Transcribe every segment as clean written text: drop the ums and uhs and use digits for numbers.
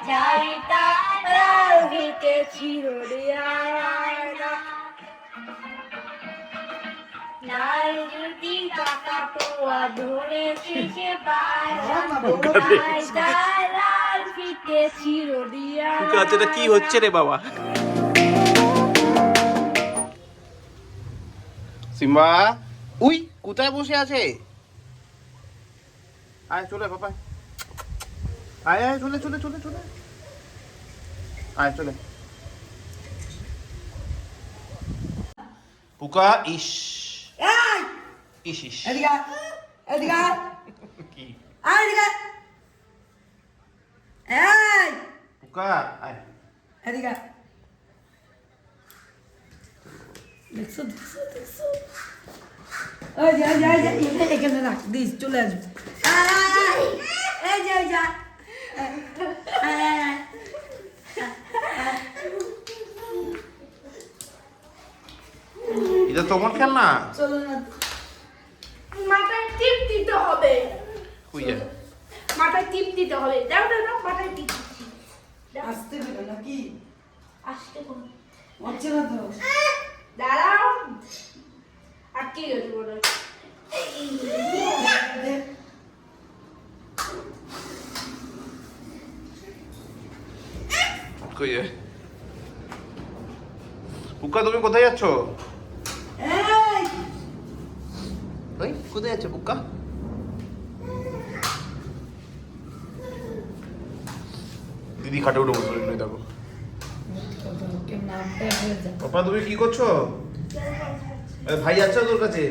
ঝাড়িটা লাল ভিতে চিরড়িয়া লাল রুটি কাকা পোয়া ধরেছি সে ঝাড়িটা লাল ভিতে চিরড়িয়া। এটা কি হচ্ছে রে বাবা? সিম্বা উই কোথায় বসে আছে? আয় চলে বাবা, আয় আয় চলে চলে চলে চলে আয় চলে। পুকা ইস ইস ইস এদিকে এদিকে কি এদিকে এই পুকা আয় এদিকে দেখছো দেখছো দেখছো ওই যা যা যা এখানে রাখ দিস চলে আসবে এই যা যা এটা তোমার খেলনা? চলো না মাথায় টিপ দিতে হবে, কই যা মাথায় টিপ দিতে হবে। দাও দাও দাও মাথায় টিপ দিচ্ছি। আসতে দিল নাকি আসতে কোন হচ্ছে না তো দাঁড়াও, আটকে গেছে বড়। কই যা পুকা, তুমি কোথায় যাচ্ছ? এই ওই কোথায় যাচ্ছে পুকা? দিদি খাটে উঠে বসে রইল, দেখো। পাপা তুমি কি করছো? আরে ভাই যাচ্ছে তোর কাছে?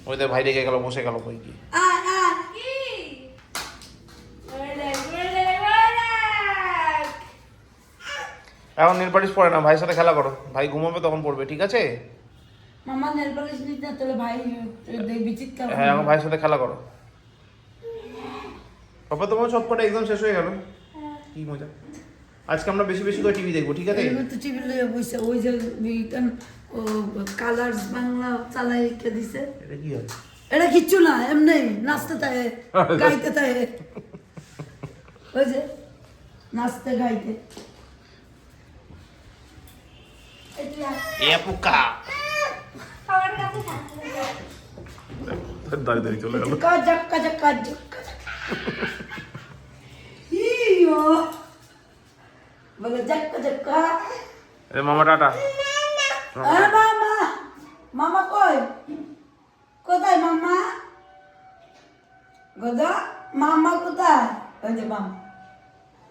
ওই দেখ ভাই রেখে গেল, বসে গেল। কই কি কি বলে বলে বলে এখন নীল পালিশ পড়ে না, ভাইয়ের সাথে খেলা করো। ভাই ঘুমাবে তখন পড়বে, ঠিক আছে? মামা নেল পালিশ নিতে তাহলে ভাই দেখবি চিৎকার হ্যাঁ এখন ভাইয়ের সাথে খেলা করো। পাপা তোমার সব কটা এক্সাম শেষ হয়ে গেল, কি মজা। আজকে আমরা বেশি বেশি করে টিভি দেখবো, ঠিক আছে? তো টিভি লইয়া বইছে ওই যে ও কালার্স বাংলা চালাই রেখে দিছে। এটা কি হয়? এটা কিচ্ছু না, এমনি নাচতে তাই গাইতে তাই ওই যে নাচতে গাইতে এ পুকা আমার কাছে থাকতে দাঁড়িয়ে দাঁড়িয়ে চলে গেল। কাজা কাজা কাজা ইয়ো বলে জাক্কা জাক্কা। এ মামা টাটা। মামা মামা কই কোথায় মামা গদা মামা কোথায়? ওই যে মামা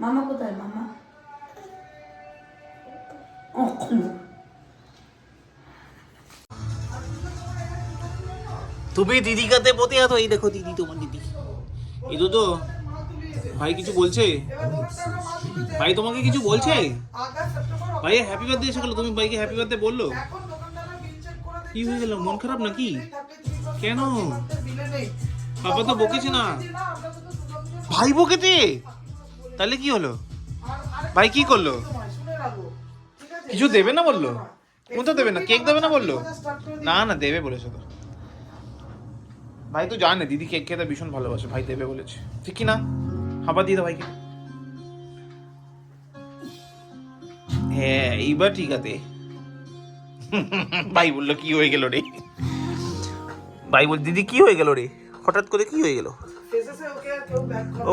মামা কোথায় মামা? তুমি দিদি কাতে পতে আছো, এই দেখো দিদি, তোমার দিদি। এই তো ভাই কিছু বলছে? ভাই তোমাকে কিছু বলছে? ভাই হ্যাপি বার্থডে এসে গেল, তুমি ভাইকে হ্যাপি বার্থডে বললো? কি হয়ে গেল, মন খারাপ নাকি? কেন? পাপা তো বকেছে না। ভাই বকেছে? তাহলে কি হলো? ভাই কি করলো? কিছু দেবে না বললো? কোনটা দেবে না? কেক দেবে না বললো? না না দেবে বলেছে তো। ভাই তো জানে দিদি কেক খেতে ভীষণ ভালোবাসে, ভাই দেবে বলেছে, ঠিক কি না? হাঁপা দিয়ে দাও ভাইকে। হ্যাঁ এইবার ঠিক আছে। ভাই বললো কি হয়ে গেল রে? ভাই বল দিদি কি হয়ে গেল রে? হঠাৎ করে কি হয়ে গেল?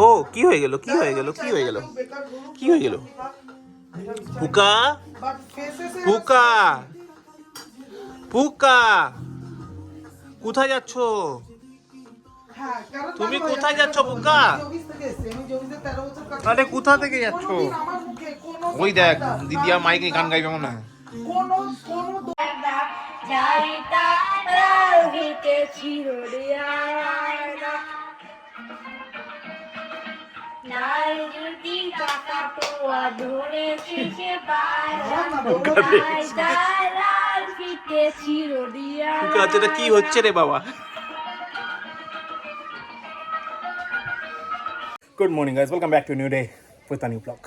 ও কি হয়ে গেল? কি হয়ে গেল? কি হয়ে গেল? কি হয়ে গেল? পুকা পুকা পুকা কোথায় যাচ্ছ? তুমি কোথায় যাচ্ছ পুকা? আরে কোথা থেকে যাচ্ছ? ওই দেখ দিদি আর মাইকে গান গাইবে মনে হয়। ঝাড়িটা লাল ভিতে চিরড়িয়া লাল রুটি কাকা পোয়া ধরেছি সে ঝাড়িটা লাল ভিতে চিরড়িয়া। এটা কি হচ্ছে রে বাবা? Good morning guys, welcome back to new day with a new blog.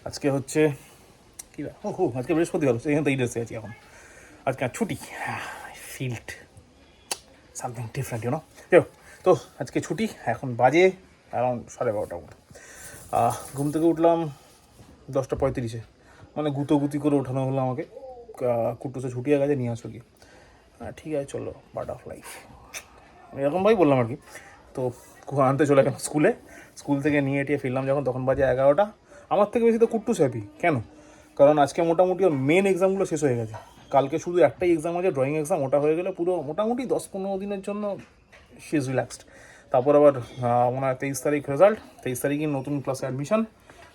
আজকে হচ্ছে কি আজকে বৃহস্পতিবার, এখানে তো এই ড্রেসে আছি এখন। আজকে ছুটি, I feel something different you know. তো আজকে ছুটি, এখন বাজে অ্যারাউন্ড 12:30 মতো। ঘুম থেকে উঠলাম 10:35, মানে গুতোগুতি করে ওঠানো হলো আমাকে। কুট্টুসে ছুটিয়ে গেছে, নিয়ে আসো কি। ঠিক আছে চলো, পার্ট অফ লাইফ, এরকমভাবেই বললাম আর কি। তো আনতে চলে গেলাম স্কুল থেকে নিয়ে এটিয়ে ফিরলাম যখন, তখন বাজে 11টা। আমার থেকে বেশি তো কুট্টুস হ্যাপি। কেন? কারণ আজকে মোটামুটি ওর মেন এক্সামগুলো শেষ হয়ে গেছে। কালকে শুধু একটাই এক্সাম আছে, ড্রয়িং এক্সাম। ওটা হয়ে গেলে পুরো মোটামুটি 10-15 দিনের জন্য শি ইজ রিল্যাক্সড। তারপর আবার ওনার 23 তারিখ রেজাল্ট, 23 তারিখই নতুন ক্লাসে অ্যাডমিশন।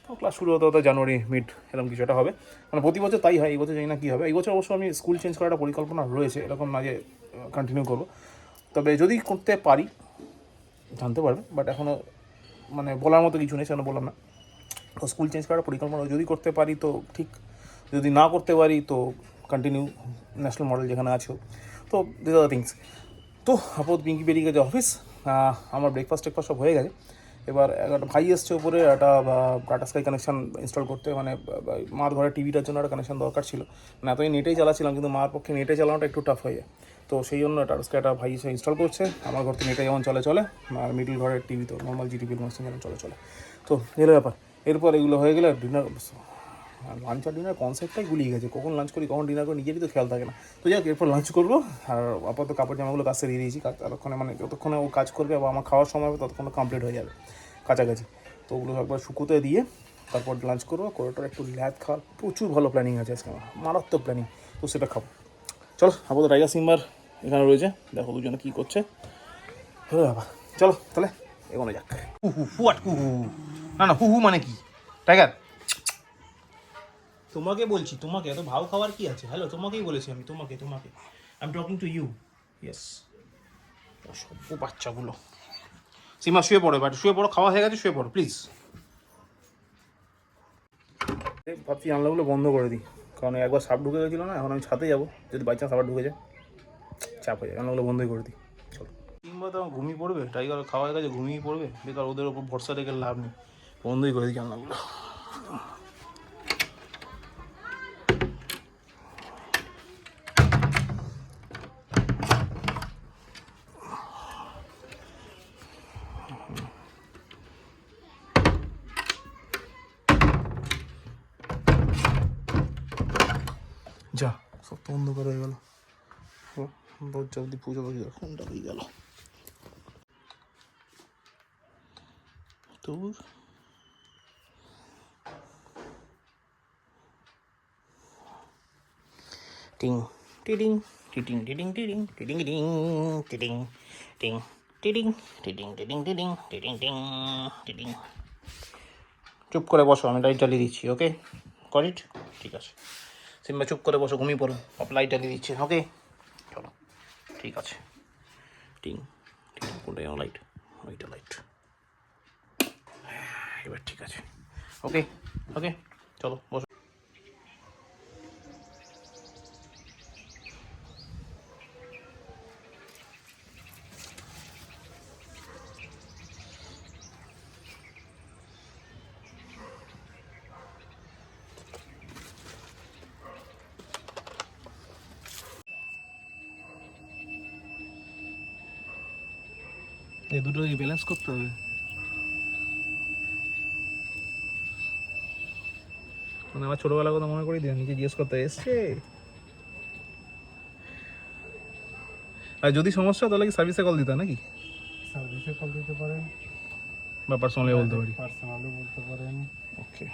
তো ক্লাস শুরু হতে জানুয়ারি মিড, এরকম কিছু একটা হবে। মানে প্রতি বছর তাই হয়, এই বছর জানি না কী হবে। এই বছর অবশ্য আমি স্কুল চেঞ্জ করার একটা পরিকল্পনা রয়েছে, এরকম না যে কন্টিনিউ করবো। তবে যদি করতে পারি জানতে পারবে, বাট এখনও মানে বলার মতো কিছু নেই, সেজন্য বললাম না। তো স্কুল চেঞ্জ করার পরিকল্পনা যদি করতে পারি তো ঠিক, যদি না করতে পারি তো কন্টিনিউ ন্যাশনাল মডেল যেখানে আছো। তো দিস আর দ্য থিংস। তো আপাতত পিঙ্কি বেরিয়ে গেছে অফিস। আমার ব্রেকফাস্ট সব হয়ে গেছে। এবার একটা ভাই এসছে ওপরে একটা টাটা স্কাই কানেকশান ইনস্টল করতে, মানে মার ঘরে টিভিটার জন্য একটা কানেকশান দরকার ছিল। মানে এতদিন নেটেই চালাচ্ছিলাম, কিন্তু মার পক্ষে নেটে চালানোটা একটু টাফ হয়ে যায়। তো সেই জন্য টাটা স্কাই একটা ভাই এসে ইনস্টল করছে। আমার ঘর তো নেটে যেমন চলে, আর মিডল ঘরের টিভি তো নর্মাল জিটিভি কানেকশন যেমন চলে। তো এলো ব্যাপার। এরপর এগুলো হয়ে গেলে ডিনার, লাঞ্চ আর ডিনার কনসেপ্টটাই গুলিয়ে গেছে। কখন লাঞ্চ করি কখন ডিনার করি নিজেরই তো খেয়াল থাকে না। তো যাক, এরপর লাঞ্চ করবো। আর আপাতত কাপড় জামাগুলো কাছে দিয়ে দিয়েছি, ততক্ষণে মানে যতক্ষণে ও কাজ করবে বা আমার খাওয়ার সময় হবে ততক্ষণে কমপ্লিট হয়ে যাবে কাছাকাছি। তো ওগুলো একবার শুকোতে দিয়ে তারপর লাঞ্চ করবো। করেটার একটু ল্যাদ খাওয়ার প্রচুর ভালো প্ল্যানিং আছে আজকে, আমার মারাত্মক প্ল্যানিং। তো সেটা খাবো। চলো, আপাতত টাইগার সিম্বার এখানে রয়েছে, দেখো দুজনে কী করছে। হ্যাঁ বাবা, চলো তাহলে এগোনো যাক। হু মানে কি? টাইগার, তোমাকে বলছি, তোমাকে এত ভাও খাওয়ার কি আছে? হ্যালো, তোমাকেই বলেছি আমি, তোমাকে I am talking to you. Yes, অসভ্য বাচ্চাগুলো। সীমা শুয়ে পড়ো, এবার শুয়ে পড়ো, খাওয়া হয়ে গেছে, শুয়ে পড়ো প্লিজ। ভাবছি জানলাগুলো বন্ধ করে দিই, কারণ একবার সাপ ঢুকে গেছিলো না, এখন আমি ছাদে যাবো, যদি বাই চান্স আবার ঢুকে যায় চাপ হয়ে যায়। জানলাগুলো বন্ধই করে দিই। চলো, কিংবা তো ঘুমিয়ে পড়বে, টাইগার খাওয়া হয়ে গেছে ঘুমিয়ে পড়বে, বেকার ওদের ওপর ভরসা রেখে লাভ নেই। বন্ধই করে দিই জানলাগুলো। যা, সব তো অন্ধকার হয়ে গেল। দরজা অব্দি পুজো হয়ে গেল, ফোনটা হয়ে গেল। তো টিং টিডিং টিটিং টিডিং টিডিং টিডিং টিডিং টিডিং টিং টিডিং টিডিং টিডিং টিডিং টিডিং টিং টিডিং। চুপ করে বসো, আমি লাইট জ্বালিয়ে দিচ্ছি। ওকে, গট ইট? ঠিক আছে সিম্বা, চুপ করে বসো, ঘুমিয়ে পড়ো, লাইট জ্বালিয়ে দিচ্ছে। ওকে চলো, ঠিক আছে। টিং টিং, কোনটা লাইট? ওইটা লাইট। এবার ঠিক আছে। ওকে ওকে, চলো বসো। এই দুটো ব্যালেন্স করতে হবে। মানে আমার ছোটবেলার কথা মনে করি দিয়ে নিজে জিজ্ঞেস করতে এসছে। আর যদি সমস্যা তাহলে কি সার্ভিসে কল দিতে নাকি? সার্ভিসে কল দিতে পারেন বা পার্সোনালি বলতে পারি? পার্সোনালি বলতে পারেন। ওকে,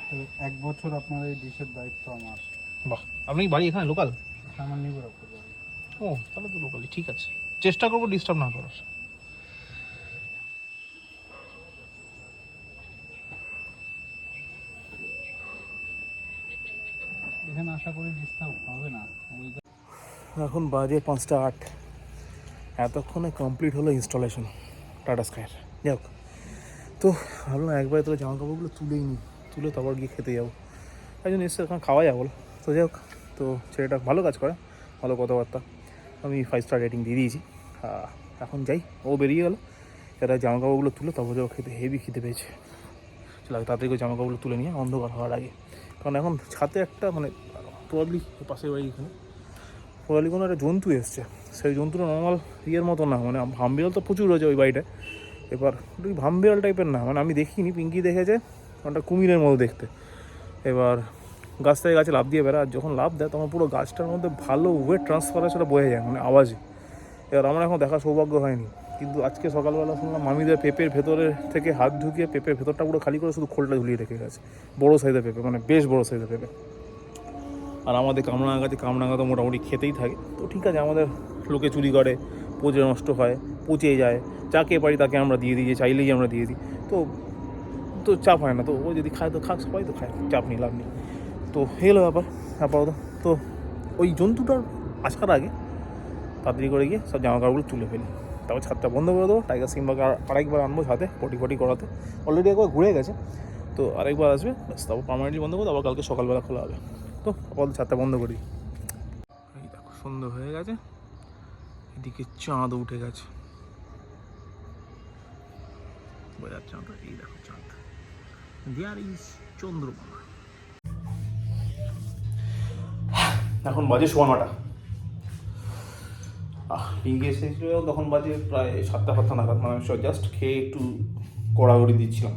1 বছর আপনার এই ডিশের দায়িত্ব আমার। বাহ, আপনি বাড়ি এখানে লোকাল? আমার নিয়ে রাখতে পারি। ও তাহলে তো লোকালি, ঠিক আছে। চেষ্টা করবো ডিস্টার্ব না করার। এখানে আশা করি ডিস্টার্ব হবে না। এখন বাজে 5:08। এতক্ষণে কমপ্লিট হলো ইনস্টলেশন টাটা স্কাইয়ের। যাক, তো ভাবলাম একবার তাহলে জামা কাপড়গুলো তুলেই নিই, তুলে তারপর গিয়ে খেতে যাবো। তাই জন্য এসে এখন খাওয়া যাবো। তো যাই হোক, তো ছেলেটা ভালো কাজ করে, ভালো কথাবার্তা, আমি 5 স্টার রেটিং দিয়ে দিয়েছি। এখন যাই, ও বেরিয়ে গেলো, এটা জামা কাপড়গুলো তুলে তারপর যাবো খেতে। হেভি খেতে পেয়েছে। চলো তাড়াতাড়ি করে জামা কাপড়গুলো তুলে নিয়ে অন্ধকার হওয়ার আগে, কারণ এখন ছাদে একটা মানে প্রবাবলি পাশের বাড়ি এখানে প্রবাবলি কোনো একটা জন্তু এসছে। সেই জন্তুটা নর্মাল ইয়ের মতো না, মানে ভামবিড়াল তো প্রচুর রয়েছে ওই বাড়িটায়। এবার ভামবিড়াল টাইপের না, মানে আমি দেখিনি, পিঙ্কি দেখেছে, ওটা কুমিরের মতো দেখতে। এবার গাছ থেকে গাছে লাফ দিয়ে বেড়া, আর যখন লাফ দেয় তখন পুরো গাছটার মধ্যে ভালো ওয়েট ট্রান্সফার হয়, সেটা বোঝা যায় মানে আওয়াজে। এবার আমার এখন দেখা সৌভাগ্য হয়নি, কিন্তু আজকে সকালবেলা শুনলাম মামিদের পেঁপের ভেতরে থেকে হাত ঢুকিয়ে পেঁপের ভেতরটা পুরো খালি করে শুধু খোলটা ঝুলিয়ে রেখে গেছে। বড়ো সাইজের পেঁপে, মানে বেশ বড়ো সাইজের পেঁপে। আর আমাদের কামরাঙা গাছে কামরাঙা তো মোটামুটি খেতেই থাকে, তো ঠিক আছে, আমাদের লোকে চুরি করে, পচে নষ্ট হয়, পচে যায়, যাকে পারি তাকে আমরা দিয়ে দিই, চাইলেই আমরা দিয়ে দিই, তো চাপ হয় না। তো ও যদি খায় তো খাক, সবাই তো খায়, চাপ নেই, লাভ নেই। তো হলো ব্যাপার আপাতত। তো ওই জন্তুটার আসার আগে তাড়াতাড়ি করে গিয়ে সব জামা কাপড়গুলো তুলে ফেলি, তারপর ছাদটা বন্ধ করে দেবো। টাইগার সিম্বাকে আরেকবার আনবো ছাদে পটি করাতে, অলরেডি একবার ঘুরে গেছে, তো আরেকবার আসবে, ব্যাস, তারপর পার্মানেন্টলি বন্ধ করবো, আবার কালকে সকালবেলা খোলা হবে। তো আপাতত ছাদটা বন্ধ করি। এই দেখো সন্ধ্যা হয়ে গেছে, এদিকে চাঁদ উঠে গেছে, বোঝা চাঁদ, এই দেখো চাঁদ, দেয়ার ইজ চন্দ্রমা। এখন বাজে 9:15। পিঙ্কি এসেছিল তখন বাজে প্রায় 7টা নাগাদ, মানে আমি জাস্ট খেয়ে একটু কড়াগড়ি দিচ্ছিলাম,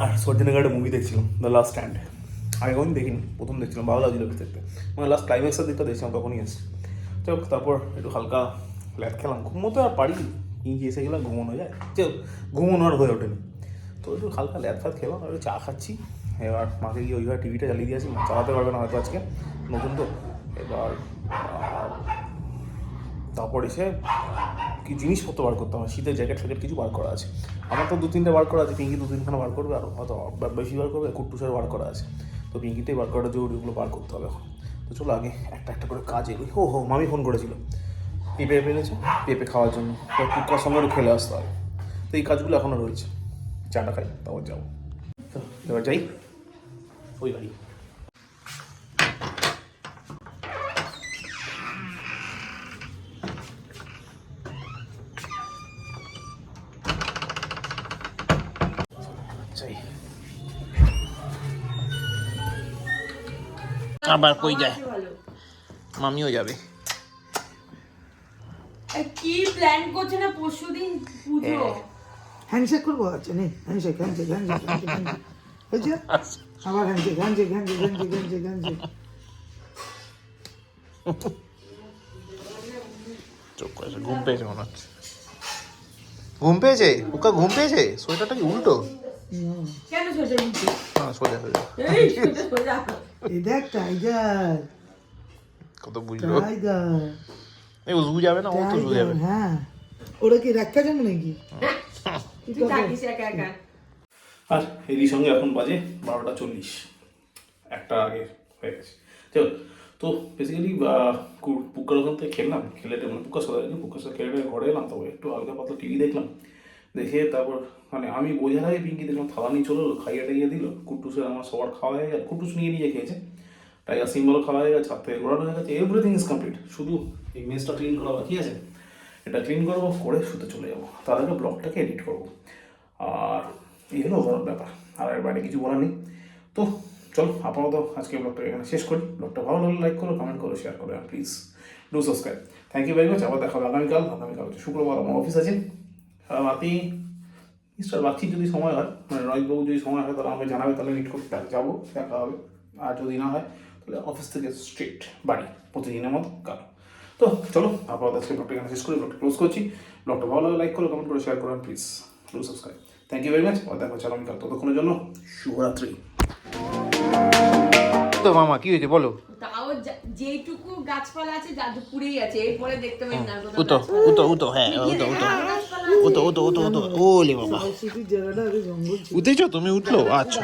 আর সর্জনেঘাটে মুভি দেখছিলাম, দ্য লাস্ট স্ট্যান্ড। আগে কখন দেখিনি, প্রথম দেখছিলাম, ভালো লাগছিল দেখতে, মানে লাস্ট ক্লাইম্যাক্সের দিকটা দেখছিলাম তখনই এসে। তো তারপর একটু হালকা ল্যাদ খেলাম, ঘুমোতে আর পারি, পিঙ্কি এসে গেলাম, ঘুমোনো যায়, ঘুমোনো আর হয়ে ওঠেনি। তো একটু হালকা ল্যাদ ফাদ খেলাম, আর চা খাচ্ছি। এবার মাকে গিয়ে ওইভাবে টিভিটা চালিয়ে দিয়েছি, মা চালাতে পারবে না হয়তো আজকে, নতুন তো। এবার তারপর এসে কি জিনিসপত্র বার করতে হবে, শীতের জ্যাকেট ফ্যাকেট কিছু বার করা আছে, আমার তো 2-3টে বার করা আছে, পিঙ্কি 2-3খানা বার করবে, আর হয়তো বেশি বার করবে, কুট্টুসের বার করা আছে, তো পিঙ্কিতেই বার করাটা জরুরি, ওগুলো বার করতে হবে এখন। তো চলো আগে একটা করে কাজ এগোই। মামি ফোন করেছিল, পেঁপে ফেলেছে, পেঁপে খাওয়ার জন্য, তো কুকার সঙ্গে একটু খেলে আসতে হবে, তো এই কাজগুলো এখনও রয়েছে। চাটা খাই, তারপর যাবো। তো এবার যাই ওই বাড়ি। আবার কই যায়, মামিও যাবে। কি প্ল্যান করছে না পরশুদিন পুজো? হ্যান্ডশেক করবো, আচ্ছা নেই, হ্যান্ডশেক হয়েছে, আবার হ্যান্ডশেক। চোখ করেছে, ঘুম পেয়েছে মনে হচ্ছে, ঘুম পেয়েছে, ওকা ঘুম পেয়েছে। সোয়েটারটা কি উল্টো? কেন সোজা উঠছে? হ্যাঁ সোজা সোজা। এই সোজা এই দেখ টাইগার, কত বুঝলো, টাইগার, এই উজবু যাবে না, ও তো উজবু যাবে। হ্যাঁ, ওরা কি রাখা যাবে নাকি? তুই থাকিস একা একা। আর এরই সঙ্গে এখন বাজে 12:40, একটা আগে হয়ে গেছে। চল, তো বেসিক্যালি পুক্কার ওখান থেকে খেললাম, খেলে মানে পুক্কার সাথে খেলে ঘরে এলাম, তবে একটু হালকা পাতলা টিভি দেখলাম, দেখে তারপর মানে আমি বোঝার আগে পিঙ্কি দেখলাম থালা নিয়ে চলো, খাইয়ে টাইয়ে দিল, কুট্টুসের আমার সবার খাওয়া হয়ে গেছে, কুট্টুস নিজে খেয়েছে, টাইগার সিম্বলও খাওয়া হয়ে গেছে, হাত থেকে ঘোরানো হয়ে গেছে, এভরিথিং ইজ কমপ্লিট, শুধু এই মেসটা ক্লিন করা বাকি আছে, এটা ক্লিন করবো, করে শুতে চলে যাবো, তার আগে ব্লগটাকে এডিট করবো, আর এই হলো ওভারঅল ব্যাপার, আর এর বাইরে কিছু বলার নেই। তো চলো আপাতত আজকে ব্লগটা এখানে শেষ করি। ব্লগটা ভালো লাগলে লাইক করো, কমেন্ট করো, শেয়ার করো, আর please do subscribe. Thank you very much. আবার দেখা হবে আগামীকাল হচ্ছে শুক্রবার, আমার অফিস আছে, রাতে মিস্টার বাচ্চির যদি সময় হয়, মানে রয়েশবাবু যদি সময় হয় তাহলে আমাকে জানাবে, তাহলে মিট করতে যাবো, দেখা হবে, আর যদি না হয় তাহলে অফিস থেকে স্ট্রিট বাড়ি প্রতিদিনের মতো কাল। তো চলো আপাতত আজকে ব্লগটা এখানে শেষ করি, ব্লগটা ক্লোজ করছি। ব্লগটা ভালো লাগলে লাইক করো, কমেন্ট করো, শেয়ার করো, please do subscribe. Thank you very much. আর দেখা হচ্ছে আগামীকাল, ততক্ষণের জন্য শুভরাত্রি। তো মামা কি হয়েছে বলো? তাও যেটুকু গাছপালা আছে জাদু পুরেই আছে, এরপরে দেখতে পাই না উতো হ্যাঁ উতো ওলে বাবা, সিটির জায়গাটা আগে জঙ্গল ছিল। উঠেছো তুমি? উঠলো, আচ্ছা।